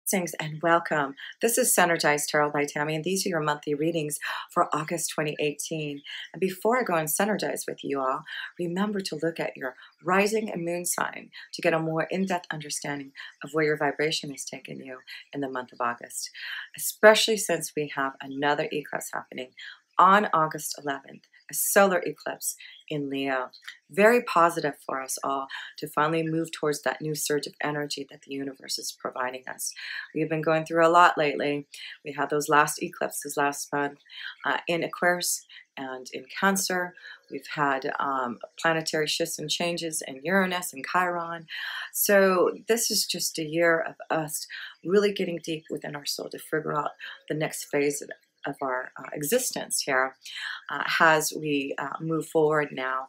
Blessings and welcome. This is Synergized Tarot by Tammy, and these are your monthly readings for August 2018. And before I go and synergize with you all, remember to look at your rising and moon sign to get a more in-depth understanding of where your vibration is taking you in the month of August, especially since we have another eclipse happening on August 11th, a solar eclipse in Leo. Very positive for us all to finally move towards that new surge of energy that the universe is providing us. We've been going through a lot lately. We had those last eclipses last month in Aquarius and in Cancer. We've had planetary shifts and changes in Uranus and Chiron. So this is just a year of us really getting deep within our soul to figure out the next phase of our existence here as we move forward now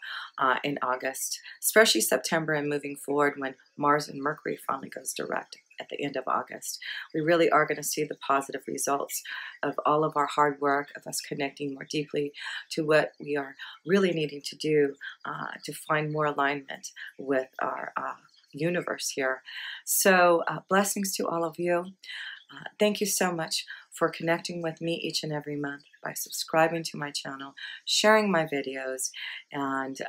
in August, especially September and moving forward when Mars and Mercury finally goes direct at the end of August. We really are going to see the positive results of all of our hard work, of us connecting more deeply to what we are really needing to do to find more alignment with our universe here. So blessings to all of you. Thank you so much for connecting with me each and every month by subscribing to my channel, sharing my videos, and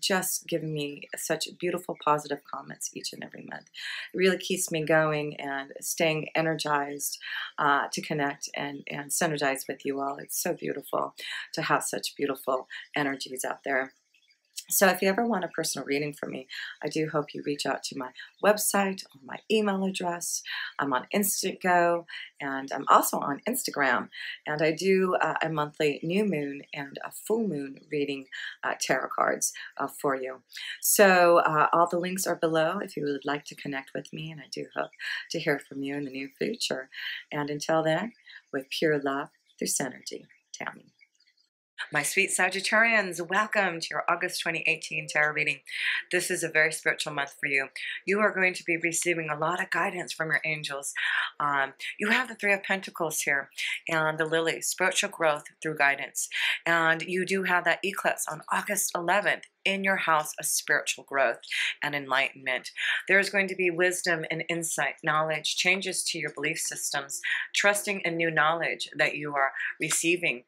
just giving me such beautiful positive comments each and every month. It really keeps me going and staying energized to connect and synergize with you all. It's so beautiful to have such beautiful energies out there. So if you ever want a personal reading from me, I do hope you reach out to my website or my email address. I'm on Instant Go, and I'm also on Instagram. And I do a monthly new moon and a full moon reading tarot cards for you. So all the links are below if you would like to connect with me, and I do hope to hear from you in the near future. And until then, with pure love through Synergy, Tammy. My sweet Sagittarians, welcome to your August 2018 tarot reading. This is a very spiritual month for you. You are going to be receiving a lot of guidance from your angels. You have the Three of Pentacles here and the Lily, spiritual growth through guidance. And you do have that eclipse on August 11th in your house of spiritual growth and enlightenment. There is going to be wisdom and insight, knowledge, changes to your belief systems, trusting in new knowledge that you are receiving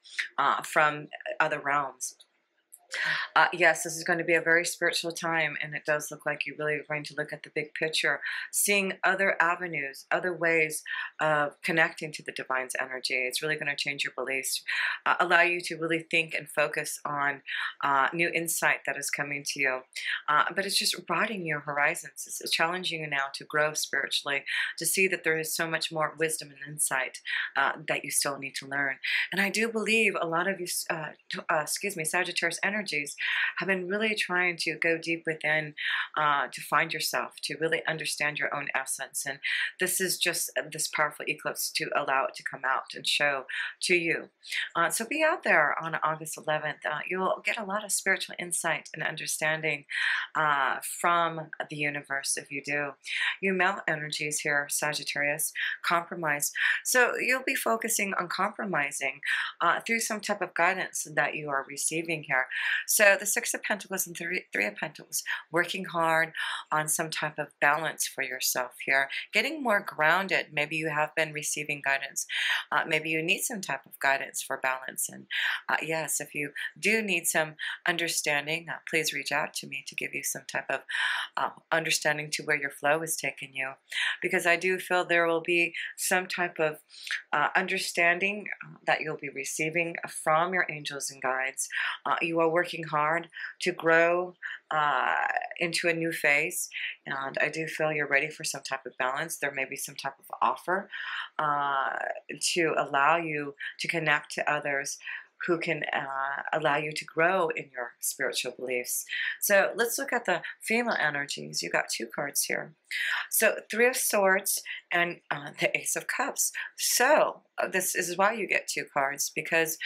from other realms. Yes, this is going to be a very spiritual time, and it does look like you really are going to look at the big picture, seeing other avenues, other ways of connecting to the divine's energy. It's really going to change your beliefs, allow you to really think and focus on new insight that is coming to you. But it's just broadening your horizons. It's challenging you now to grow spiritually, to see that there is so much more wisdom and insight that you still need to learn. And I do believe a lot of you, Sagittarius energies have been really trying to go deep within to find yourself, to really understand your own essence. And this is just this powerful eclipse to allow it to come out and show to you. So be out there on August 11th. You'll get a lot of spiritual insight and understanding from the universe if you do. You male energies here, Sagittarius, compromise. So you'll be focusing on compromising through some type of guidance that you are receiving here. So the Six of Pentacles and Three of Pentacles, working hard on some type of balance for yourself here, getting more grounded. Maybe you have been receiving guidance. Maybe you need some type of guidance for balance. And yes, if you do need some understanding, please reach out to me to give you some type of understanding to where your flow is taking you. Because I do feel there will be some type of understanding that you'll be receiving from your angels and guides. You are working hard to grow into a new phase, and I do feel you're ready for some type of balance. There may be some type of offer to allow you to connect to others who can allow you to grow in your spiritual beliefs. So let's look at the female energies. You got two cards here. So Three of Swords and the Ace of Cups. So this is why you get two cards, because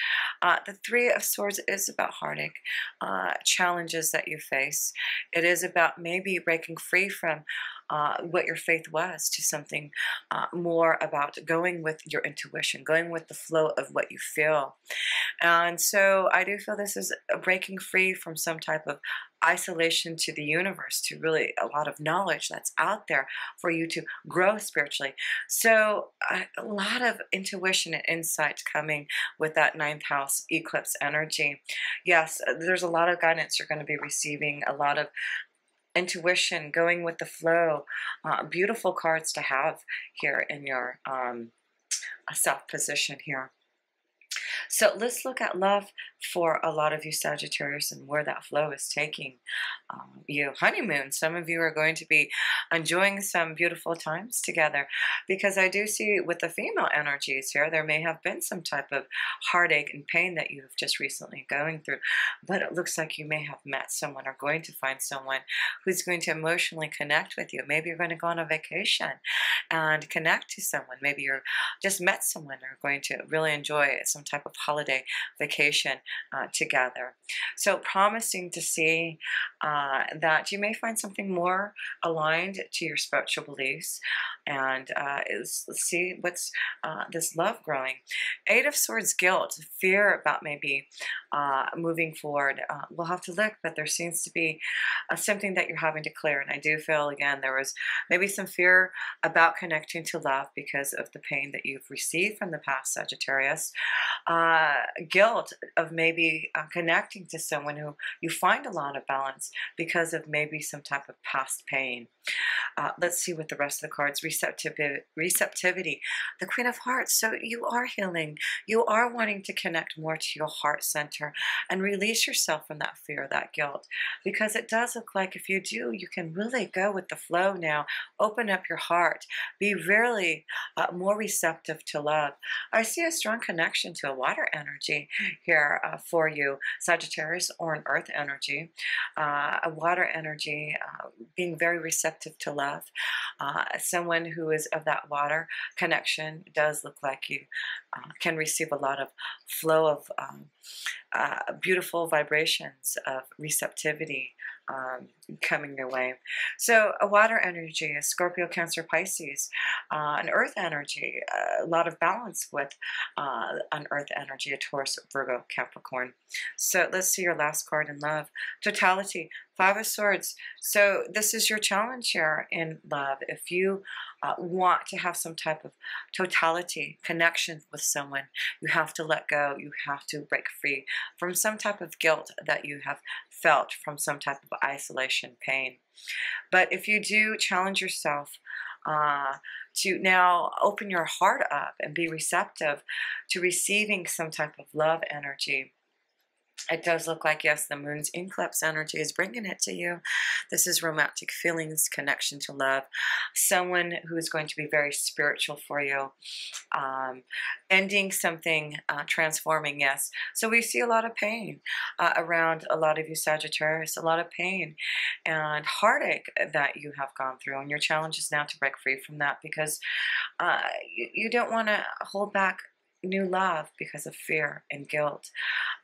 the Three of Swords is about heartache, challenges that you face. It is about maybe breaking free from what your faith was to something more about going with your intuition, going with the flow of what you feel. And so I do feel this is a breaking free from some type of isolation to the universe, to really a lot of knowledge that's out there for you to grow spiritually. So a lot of intuition and insight coming with that ninth house eclipse energy. Yes, there's a lot of guidance you're going to be receiving, a lot of intuition, going with the flow. Beautiful cards to have here in your self position here. So let's look at love for a lot of you Sagittarius and where that flow is taking you. Honeymoon. Some of you are going to be enjoying some beautiful times together, because I do see with the female energies here, there may have been some type of heartache and pain that you've just recently going through, but it looks like you may have met someone or going to find someone who's going to emotionally connect with you. Maybe you're going to go on a vacation and connect to someone. Maybe you're just met someone or going to really enjoy some type of holiday vacation together. So promising to see that you may find something more aligned to your spiritual beliefs, and let's see what's this love growing. Eight of Swords, guilt, fear about maybe moving forward. We'll have to look, but there seems to be something that you're having to clear. And I do feel, again, there was maybe some fear about connecting to love because of the pain that you've received from the past, Sagittarius. Guilt of maybe connecting to someone who you find a lot of balance because of maybe some type of past pain. Let's see what the rest of the cards. Receptivity, the Queen of Hearts. So you are healing. You are wanting to connect more to your heart center and release yourself from that fear, that guilt, because it does look like if you do, you can really go with the flow now. Open up your heart. Be really more receptive to love. I see a strong connection to a water energy here for you, Sagittarius, or an earth energy. A water energy, being very receptive to love. Someone who is of that water connection does look like you can receive a lot of flow of beautiful vibrations of receptivity coming your way. So a water energy, a Scorpio, Cancer, Pisces, an earth energy, a lot of balance with an earth energy, a Taurus, Virgo, Capricorn. So let's see your last card in love. Totality, Five of Swords. So this is your challenge here in love. If you want to have some type of totality connection with someone, you have to let go. You have to break free from some type of guilt that you have felt from some type of isolation, pain. But if you do challenge yourself to now open your heart up and be receptive to receiving some type of love energy, it does look like, yes, the moon's eclipse energy is bringing it to you. This is romantic feelings, connection to love, someone who is going to be very spiritual for you, ending something, transforming, yes. So we see a lot of pain around a lot of you Sagittarius, a lot of pain and heartache that you have gone through. And your challenge is now to break free from that, because you don't want to hold back new love because of fear and guilt,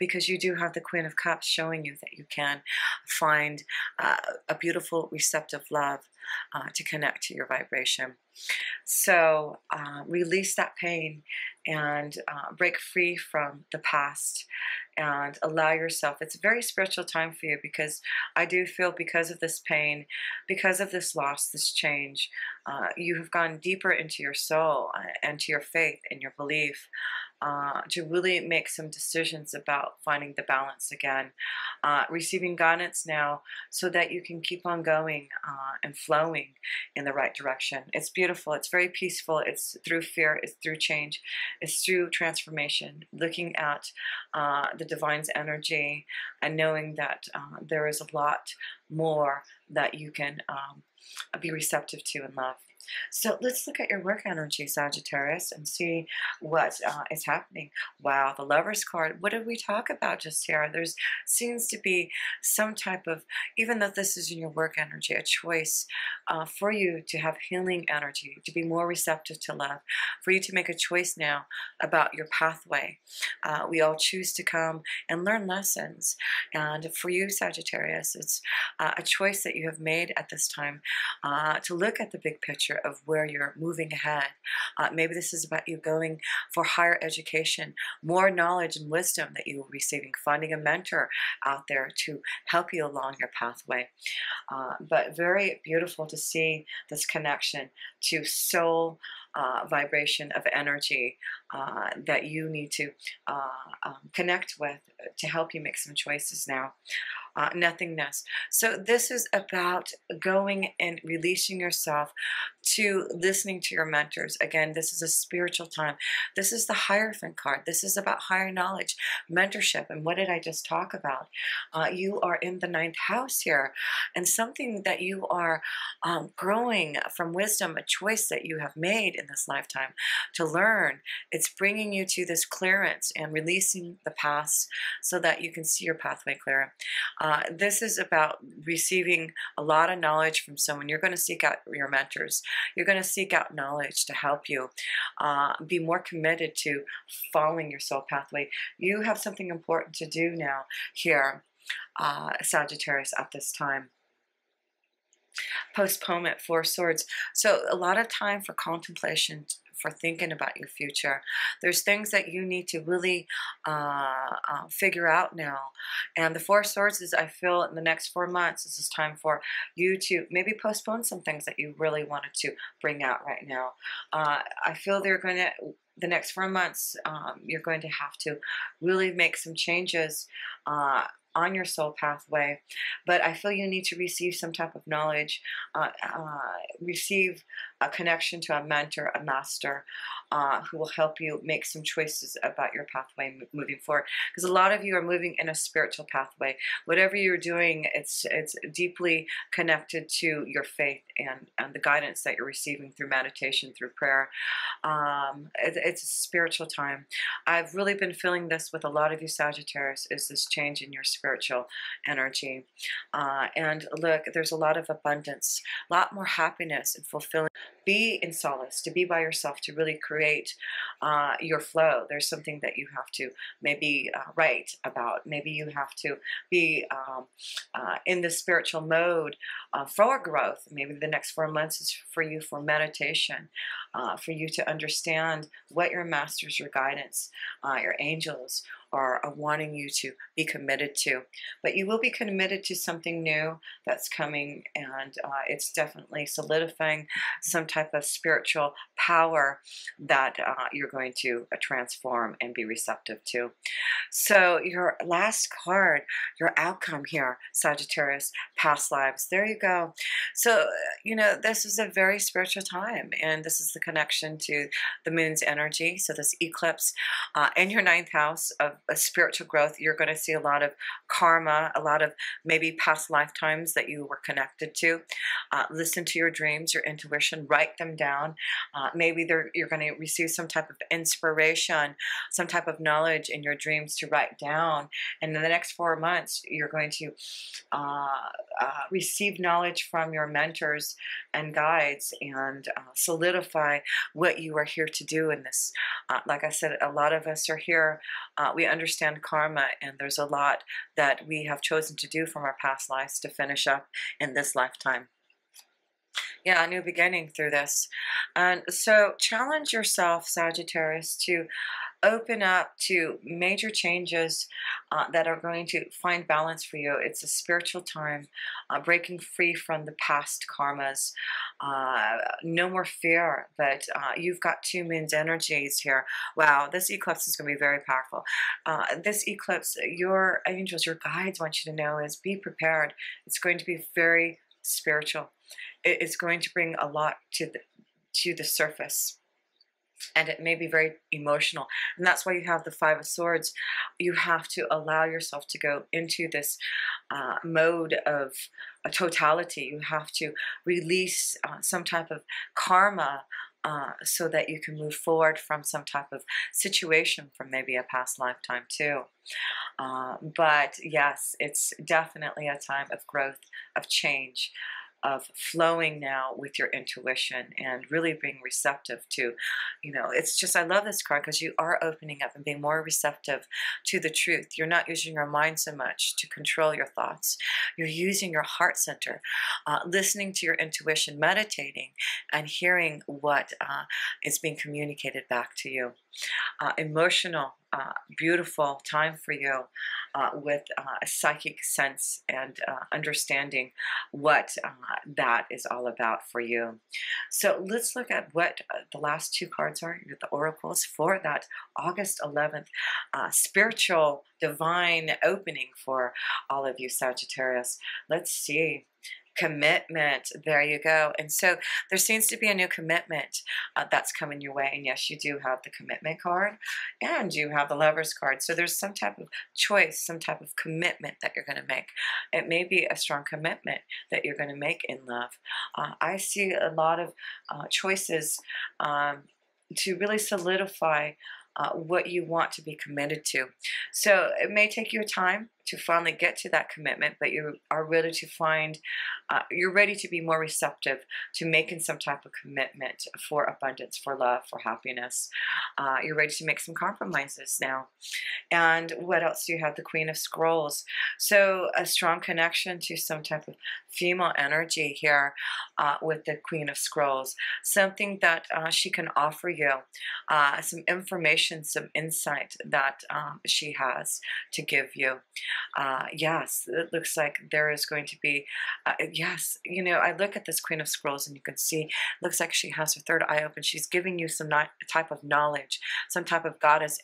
because you do have the Queen of Cups showing you that you can find a beautiful receptive love to connect to your vibration. So release that pain and break free from the past and allow yourself. It's a very spiritual time for you, because I do feel because of this pain, because of this loss, this change, you have gone deeper into your soul and to your faith and your belief to really make some decisions about finding the balance again, receiving guidance now so that you can keep on going and flowing in the right direction. It's beautiful. It's very peaceful. It's through fear. It's through change. It's through transformation, looking at the divine's energy and knowing that there is a lot more that you can be receptive to in love. So let's look at your work energy, Sagittarius, and see what is happening. Wow, the Lover's card. What did we talk about just here? There's seems to be some type of, even though this is in your work energy, a choice for you to have healing energy, to be more receptive to love, for you to make a choice now about your pathway. We all choose to come and learn lessons. And for you, Sagittarius, it's a choice that you have made at this time to look at the big picture of where you're moving ahead. Maybe this is about you going for higher education, more knowledge and wisdom that you are receiving, finding a mentor out there to help you along your pathway. But very beautiful to see this connection to soul vibration of energy that you need to connect with to help you make some choices now. Nothingness. So this is about going and releasing yourself to listening to your mentors. Again, this is a spiritual time. This is the Hierophant card. This is about higher knowledge, mentorship. And what did I just talk about? You are in the 9th house here, and something that you are growing from wisdom, a choice that you have made in this lifetime to learn. It's bringing you to this clearance and releasing the past so that you can see your pathway clearer. This is about receiving a lot of knowledge from someone. You're going to seek out your mentors. You're going to seek out knowledge to help you be more committed to following your soul pathway. You have something important to do now here, Sagittarius, at this time. Postponement, 4 swords. So a lot of time for contemplation, for thinking about your future. There's things that you need to really figure out now. And the 4 swords is, I feel, in the next 4 months, this is time for you to maybe postpone some things that you really wanted to bring out right now. I feel they're going to, the next 4 months, you're going to have to really make some changes on your soul pathway, but I feel you need to receive some type of knowledge, receive a connection to a mentor, a master, who will help you make some choices about your pathway moving forward. Because a lot of you are moving in a spiritual pathway. Whatever you're doing, it's deeply connected to your faith and the guidance that you're receiving through meditation, through prayer. It's a spiritual time. I've really been feeling this with a lot of you Sagittarius, is this change in your spiritual energy. And look, there's a lot of abundance, a lot more happiness and fulfilling. Be in solace, to be by yourself, to really create your flow. There's something that you have to maybe write about. Maybe you have to be in the spiritual mode for growth. Maybe the next 4 months is for you for meditation, for you to understand what your masters, your guidance, your angels are wanting you to be committed to. But you will be committed to something new that's coming, and it's definitely solidifying some type of spiritual power that you're going to transform and be receptive to. So your last card, your outcome here, Sagittarius, past lives. There you go. So, you know, this is a very spiritual time, and this is the connection to the moon's energy. So this eclipse in your 9th house of spiritual growth, you're going to see a lot of karma, a lot of maybe past lifetimes that you were connected to. Listen to your dreams, your intuition, write them down. Maybe you're going to receive some type of inspiration, some type of knowledge in your dreams to write down. And in the next 4 months, you're going to receive knowledge from your mentors and guides and solidify what you are here to do in this. Like I said, a lot of us are here. We understand karma, and there's a lot that we have chosen to do from our past lives to finish up in this lifetime. Yeah, a new beginning through this. And so challenge yourself, Sagittarius, to open up to major changes that are going to find balance for you. It's a spiritual time, breaking free from the past karmas. No more fear, but you've got 2 moons energies here. Wow, this eclipse is going to be very powerful. This eclipse, your angels, your guides want you to know is be prepared. It's going to be very spiritual. It's going to bring a lot to the surface. And it may be very emotional. And that's why you have the 5 of Swords. You have to allow yourself to go into this mode of a totality. You have to release some type of karma so that you can move forward from some type of situation from maybe a past lifetime too. But yes, it's definitely a time of growth, of change, of flowing now with your intuition and really being receptive to, it's just, I love this card because you are opening up and being more receptive to the truth. You're not using your mind so much to control your thoughts. You're using your heart center, listening to your intuition, meditating, and hearing what is being communicated back to you. Emotional, beautiful time for you with a psychic sense and understanding what that is all about for you. So let's look at what the last two cards are, the oracles for that August 11th spiritual divine opening for all of you Sagittarius. Let's see. Commitment. There you go. And so there seems to be a new commitment that's coming your way. And yes, you do have the commitment card and you have the lovers card. So there's some type of choice, some type of commitment that you're going to make. It may be a strong commitment that you're going to make in love. I see a lot of choices to really solidify what you want to be committed to. So it may take you time to finally get to that commitment, but you are ready to find, you're ready to be more receptive to making some type of commitment for abundance, for love, for happiness. You're ready to make some compromises now. And what else do you have? The Queen of Scrolls. So a strong connection to some type of female energy here with the Queen of Scrolls. Something that she can offer you, some information, some insight that she has to give you. Yes, it looks like there is going to be, yes, I look at this Queen of Scrolls and you can see, looks like she has her third eye open. She's giving you some type of knowledge, some type of goddess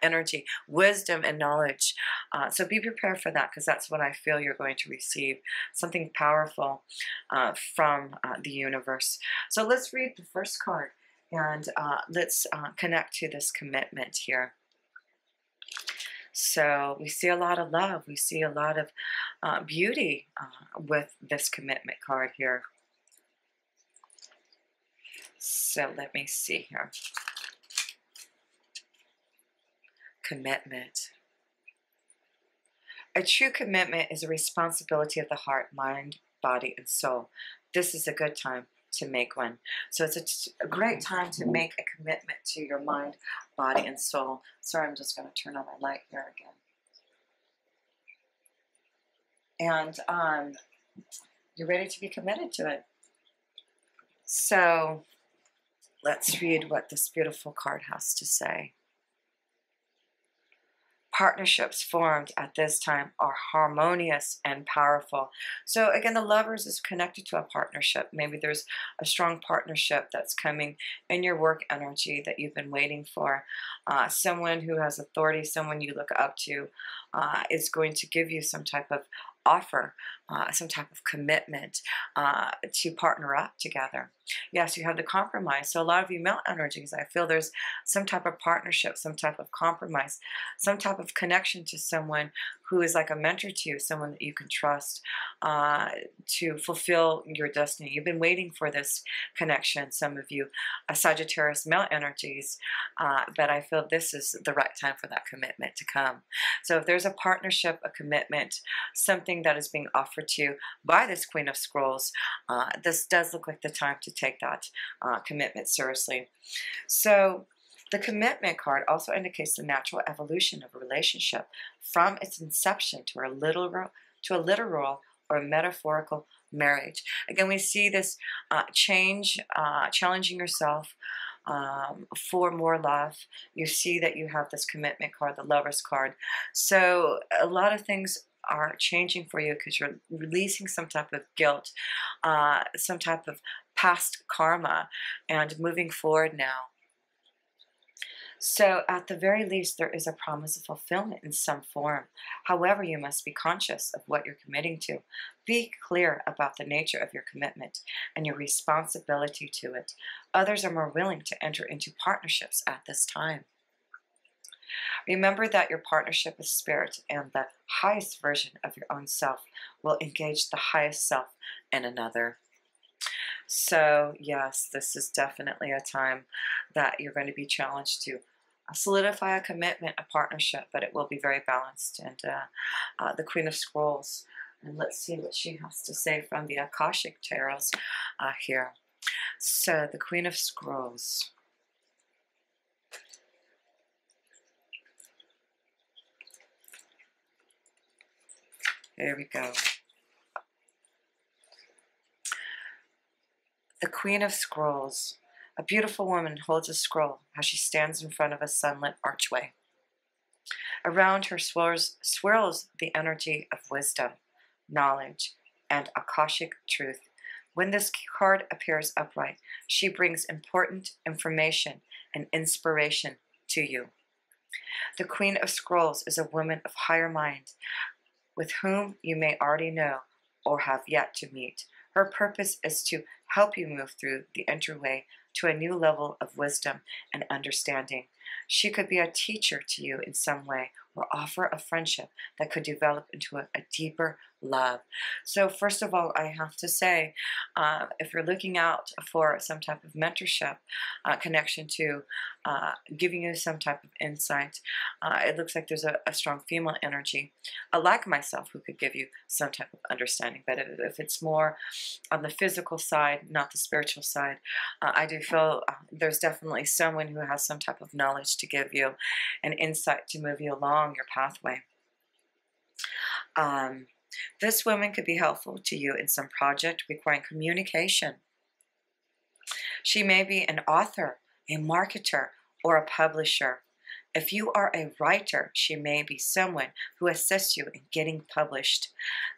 energy, wisdom and knowledge. So be prepared for that because that's what I feel you're going to receive, something powerful from the universe. So let's read the first card and let's connect to this commitment here. So we see a lot of love. We see a lot of beauty with this commitment card here. So let me see here. Commitment. A true commitment is a responsibility of the heart, mind, body, and soul. This is a good time to make one. So it's a great time to make a commitment to your mind, body, and soul. Sorry, I'm just going to turn on my light here again. And you're ready to be committed to it. So let's read what this beautiful card has to say. Partnerships formed at this time are harmonious and powerful. So again, the lovers is connected to a partnership. Maybe there's a strong partnership that's coming in your work energy that you've been waiting for. Someone who has authority, someone you look up to, is going to give you some type of offer, some type of commitment to partner up together. Yes, you have the compromise. So a lot of you male energies, I feel there's some type of partnership, some type of compromise, some type of connection to someone who is like a mentor to you, someone that you can trust to fulfill your destiny. You've been waiting for this connection, some of you Sagittarius male energies, but I feel this is the right time for that commitment to come. So if there's a partnership, a commitment, something that is being offered to you by this Queen of Scrolls, this does look like the time to take that commitment seriously. So the commitment card also indicates the natural evolution of a relationship from its inception to a literal or a metaphorical marriage. Again, we see this change, challenging yourself for more love. You see that you have this commitment card, the Lover's card. So a lot of things are changing for you because you're releasing some type of guilt, some type of past karma, and moving forward now. So at the very least, there is a promise of fulfillment in some form. However, you must be conscious of what you're committing to. Be clear about the nature of your commitment and your responsibility to it. Others are more willing to enter into partnerships at this time. Remember that your partnership is spirit, and the highest version of your own self will engage the highest self in another. So, yes, this is definitely a time that you're going to be challenged to solidify a commitment, a partnership, but it will be very balanced. And the Queen of Scrolls, and let's see what she has to say from the Akashic Tarots here. So, the Queen of Scrolls. Here we go. The Queen of Scrolls. A beautiful woman holds a scroll as she stands in front of a sunlit archway. Around her swirls the energy of wisdom, knowledge, and Akashic truth. When this card appears upright, she brings important information and inspiration to you. The Queen of Scrolls is a woman of higher mind, with whom you may already know or have yet to meet. Her purpose is to help you move through the entryway to a new level of wisdom and understanding. She could be a teacher to you in some way, or offer a friendship that could develop into a deeper love. So first of all, I have to say, if you're looking out for some type of mentorship, connection to giving you some type of insight, it looks like there's a strong female energy, like myself, who could give you some type of understanding. But if it's more on the physical side, not the spiritual side, I do feel there's definitely someone who has some type of knowledge to give you, an insight to move you along your pathway. This woman could be helpful to you in some project requiring communication. She may be an author, a marketer, or a publisher. If you are a writer, she may be someone who assists you in getting published.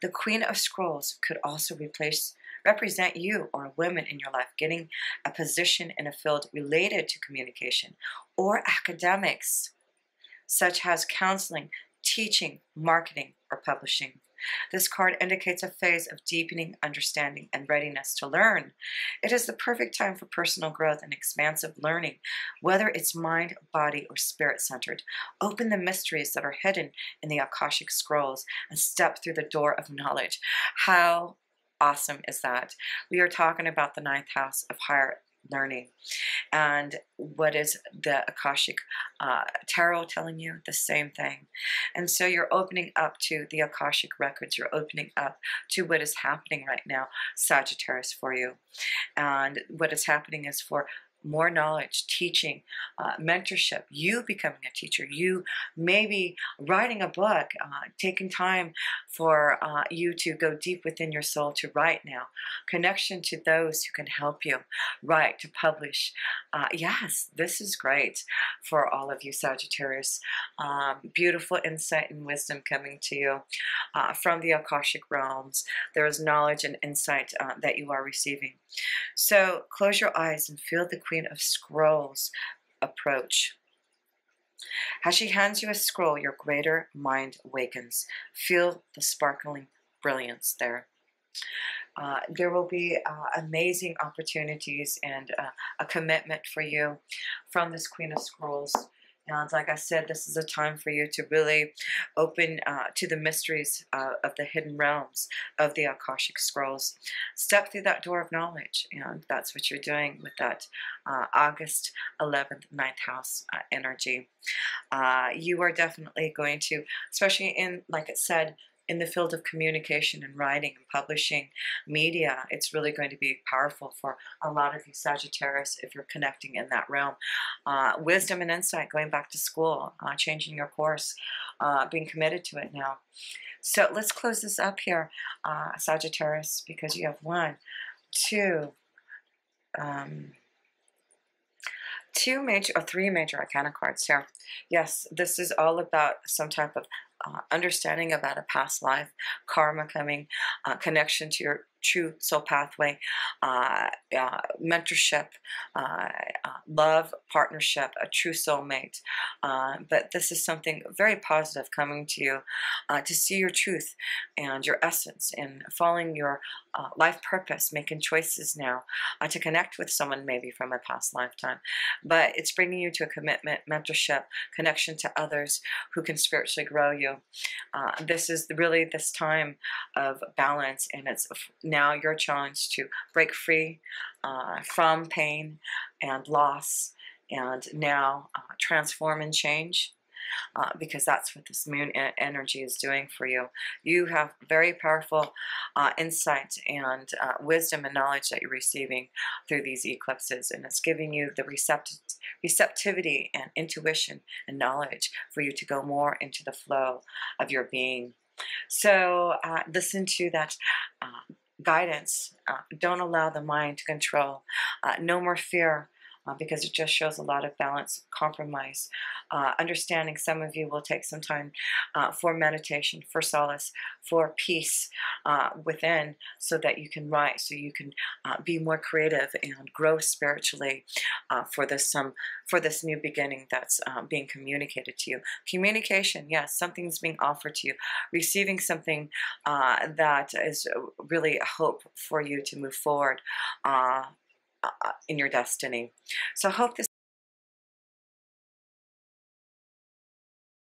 The Queen of Scrolls could also represent you or women in your life getting a position in a field related to communication or academics, such as counseling, teaching, marketing, or publishing. This card indicates a phase of deepening understanding and readiness to learn. It is the perfect time for personal growth and expansive learning, whether it's mind, body, or spirit-centered. Open the mysteries that are hidden in the Akashic Scrolls and step through the door of knowledge. How awesome is that? We are talking about the 9th house of higher learning. And what is the Akashic Tarot telling you? The same thing. And so you're opening up to the Akashic records. You're opening up to what is happening right now, Sagittarius, for you. And what is happening is for more knowledge, teaching, mentorship, you becoming a teacher, you maybe writing a book, taking time for you to go deep within your soul to write now, connection to those who can help you write, to publish. Yes, this is great for all of you Sagittarius. Beautiful insight and wisdom coming to you from the Akashic realms. There is knowledge and insight that you are receiving. So close your eyes and feel the Queen of Scrolls approach. As she hands you a scroll, your greater mind awakens. Feel the sparkling brilliance there. There will be amazing opportunities and a commitment for you from this Queen of Scrolls. And like I said, this is a time for you to really open to the mysteries of the hidden realms of the Akashic Scrolls. Step through that door of knowledge, and that's what you're doing with that August 11th, 9th house energy. You are definitely going to, especially in, like it said, in the field of communication and writing and publishing media, it's really going to be powerful for a lot of you Sagittarius if you're connecting in that realm. Wisdom and insight, going back to school, changing your course, being committed to it now. So let's close this up here, Sagittarius, because you have 1, 2, 2 major or 3 major arcana cards here. Yes, this is all about some type of understanding about a past life, karma coming, connection to your true soul pathway, mentorship, love, partnership, a true soulmate. But this is something very positive coming to you, to see your truth and your essence and following your life purpose, making choices now to connect with someone maybe from a past lifetime. But it's bringing you to a commitment, mentorship, connection to others who can spiritually grow you. This is really this time of balance, and it's now your chance to break free from pain and loss, and now transform and change. Because that's what this moon energy is doing for you. You have very powerful insight and wisdom and knowledge that you're receiving through these eclipses, and it's giving you the receptivity and intuition and knowledge for you to go more into the flow of your being. So listen to that guidance. Don't allow the mind to control. No more fear. Because it just shows a lot of balance, compromise, understanding. Some of you will take some time for meditation, for solace, for peace within, so that you can write, so you can be more creative and grow spiritually for this new beginning that's being communicated to you. Communication, yes, something's being offered to you, receiving something that is really a hope for you to move forward in your destiny. So I hope this